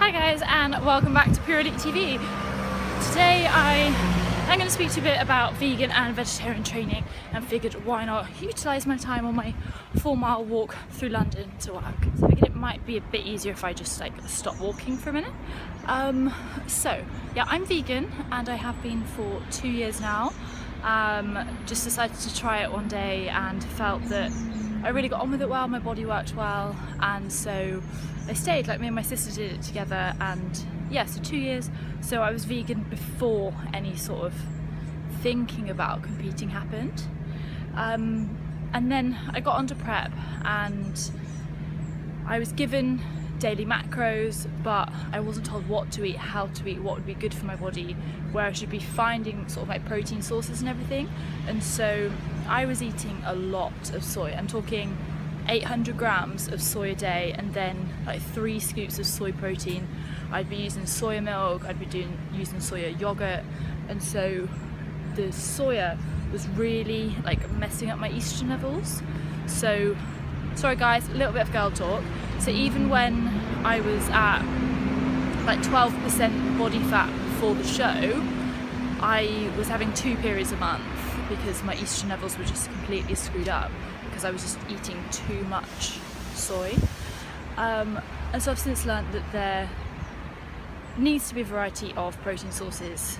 Hi guys, and welcome back to Pure Elite TV. Today I'm going to speak to you a bit about vegan and vegetarian training, and figured why not utilise my time on my 4-mile walk through London to work. So I figured it might be a bit easier if I just stop walking for a minute. So yeah, I'm vegan and I have been for 2 years now. Just decided to try it one day and felt that I really got on with it well, my body worked well, and so I stayed. Me and my sister did it together, and yeah, so 2 years. So I was vegan before any sort of thinking about competing happened. And then I got onto prep and I was given daily macros, but I wasn't told what to eat, how to eat, what would be good for my body, where I should be finding sort of my protein sources and everything. And so I was eating a lot of soy. I'm talking 800 grams of soy a day, and then 3 scoops of soy protein. I'd be using soya milk, I'd be using soya yogurt, and so the soya was really messing up my estrogen levels. So sorry guys, a little bit of girl talk. So even when I was at 12% body fat before the show, I was having 2 periods a month because my estrogen levels were just completely screwed up because I was just eating too much soy. And so I've since learned that there needs to be a variety of protein sources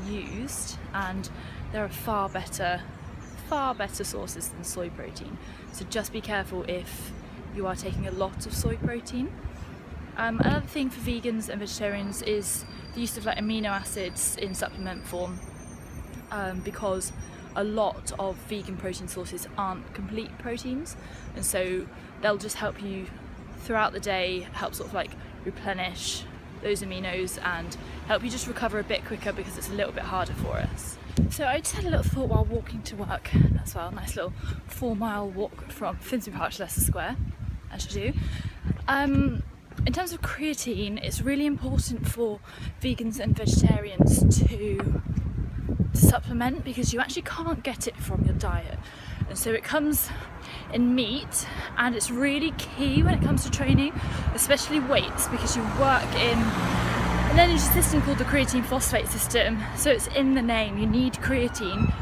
used, and there are far better sources than soy protein. So just be careful if you are taking a lot of soy protein. Another thing for vegans and vegetarians is the use of amino acids in supplement form, because a lot of vegan protein sources aren't complete proteins, and so they'll just help you throughout the day, help sort of replenish those aminos and help you just recover a bit quicker because it's a little bit harder for us. So I just had a little thought while walking to work as well. Nice little 4-mile walk from Finsbury Park to Leicester Square, as you do. In terms of creatine, it's really important for vegans and vegetarians to supplement because you actually can't get it from your diet. And so it comes in meat, and it's really key when it comes to training, especially weights, because you work in an energy system called the creatine phosphate system. So it's in the name, you need creatine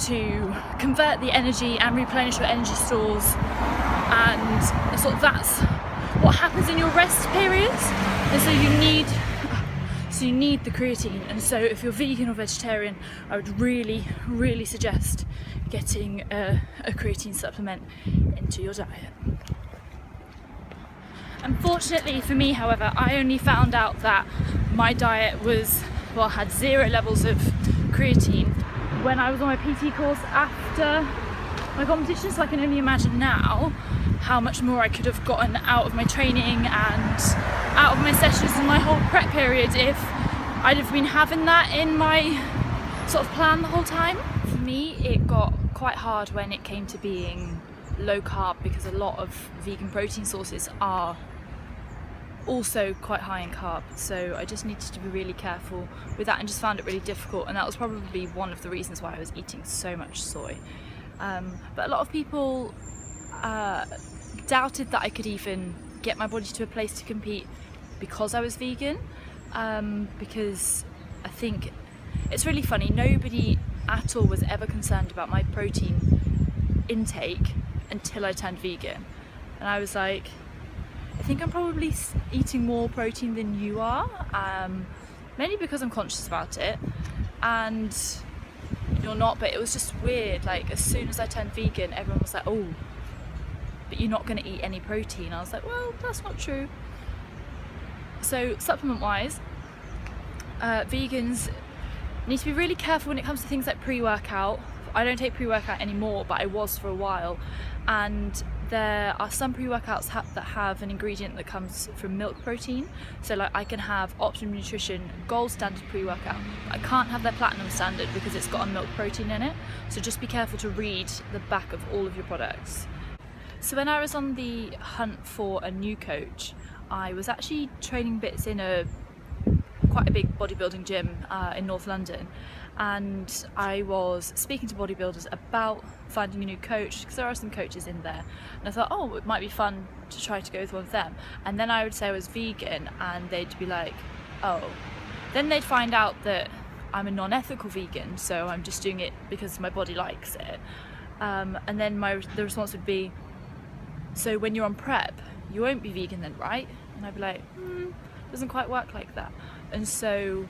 to convert the energy and replenish your energy stores, and sort of that's what happens in your rest periods. And so you need the creatine. And so if you're vegan or vegetarian, I would really suggest getting a creatine supplement into your diet. Unfortunately for me, however, I only found out that my diet had 0 levels of creatine when I was on my PT course after my competition. So I can only imagine now how much more I could have gotten out of my training and out of my sessions and my whole prep period if I'd have been having that in my sort of plan the whole time. For me, it got quite hard when it came to being low carb, because a lot of vegan protein sources are also quite high in carb. So I just needed to be really careful with that and just found it really difficult, and that was probably one of the reasons why I was eating so much soy. But a lot of people doubted that I could even get my body to a place to compete because I was vegan, because I think it's really funny, nobody at all was ever concerned about my protein intake until I turned vegan. And I was like, I think I'm probably eating more protein than you are, mainly because I'm conscious about it, and you're not. But it was just weird, as soon as I turned vegan, everyone was like, oh, but you're not going to eat any protein. I was like, well, that's not true. So supplement wise, vegans need to be really careful when it comes to things like pre-workout. I don't take pre-workout anymore, but I was for a while, and there are some pre-workouts that have an ingredient that comes from milk protein. So I can have Optimum Nutrition Gold Standard pre-workout. I can't have their Platinum Standard because it's got a milk protein in it. So just be careful to read the back of all of your products. So when I was on the hunt for a new coach, I was actually training bits in quite a big bodybuilding gym in North London, and I was speaking to bodybuilders about finding a new coach, because there are some coaches in there, and I thought, oh, it might be fun to try to go with one of them. And then I would say I was vegan and they'd be like, oh. Then they'd find out that I'm a non-ethical vegan, so I'm just doing it because my body likes it. And then the response would be, so when you're on prep, you won't be vegan then, right? And I'd be like, doesn't quite work like that. And so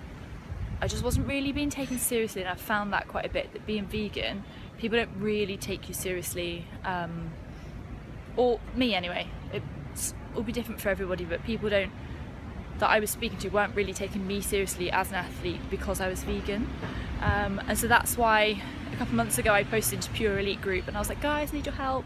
I just wasn't really being taken seriously, and I found that quite a bit, that being vegan, people don't really take you seriously, or me anyway. It'll be different for everybody, but people that I was speaking to weren't really taking me seriously as an athlete because I was vegan. And so that's why a couple months ago I posted into Pure Elite group and I was like, guys, I need your help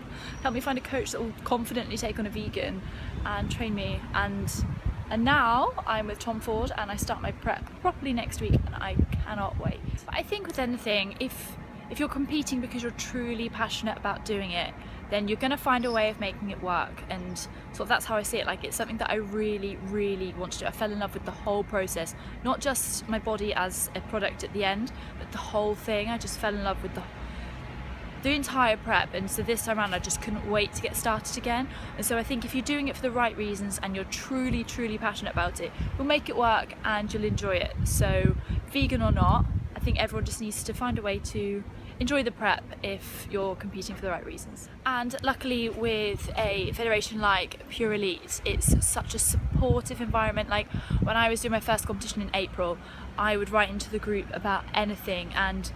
me find a coach that will confidently take on a vegan and train me. And now I'm with Tom Ford and I start my prep properly next week, and I cannot wait. But I think with anything, if you're competing because you're truly passionate about doing it, then you're going to find a way of making it work. And sort of that's how I see it. Like, it's something that I really, really want to do. I fell in love with the whole process, not just my body as a product at the end, but the whole thing. I just fell in love with the entire prep, and so this time around I just couldn't wait to get started again. And so I think if you're doing it for the right reasons and you're truly, truly passionate about it, you'll make it work and you'll enjoy it. So vegan or not, I think everyone just needs to find a way to enjoy the prep if you're competing for the right reasons. And luckily with a federation like Pure Elite, it's such a supportive environment. Like, when I was doing my first competition in April, I would write into the group about anything, and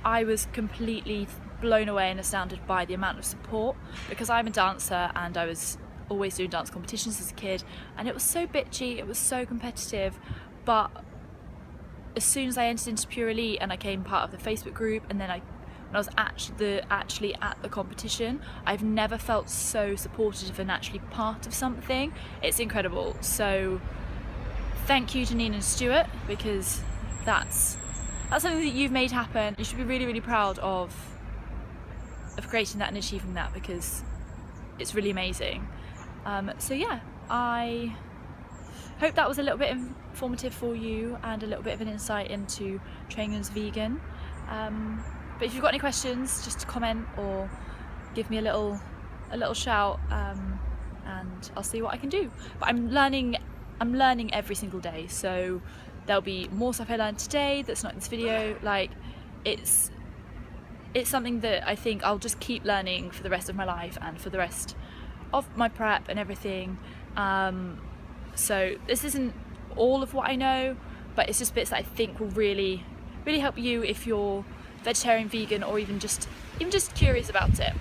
I was completely blown away and astounded by the amount of support, because I'm a dancer and I was always doing dance competitions as a kid, and it was so bitchy, it was so competitive. But as soon as I entered into Pure Elite and I became part of the Facebook group, and then when I was actually at the competition, I've never felt so supported and actually part of something. It's incredible. So thank you, Janine and Stuart, because that's something that you've made happen. You should be really, really proud of creating that and achieving that, because it's really amazing. So yeah, I hope that was a little bit informative for you and a little bit of an insight into training as vegan. But if you've got any questions, just comment or give me a little shout, and I'll see what I can do. But I'm learning every single day, so there'll be more stuff I learned today that's not in this video. Like, it's something that I think I'll just keep learning for the rest of my life and for the rest of my prep and everything. So this isn't all of what I know, but it's just bits that I think will really, really help you if you're vegetarian, vegan, or even just curious about it.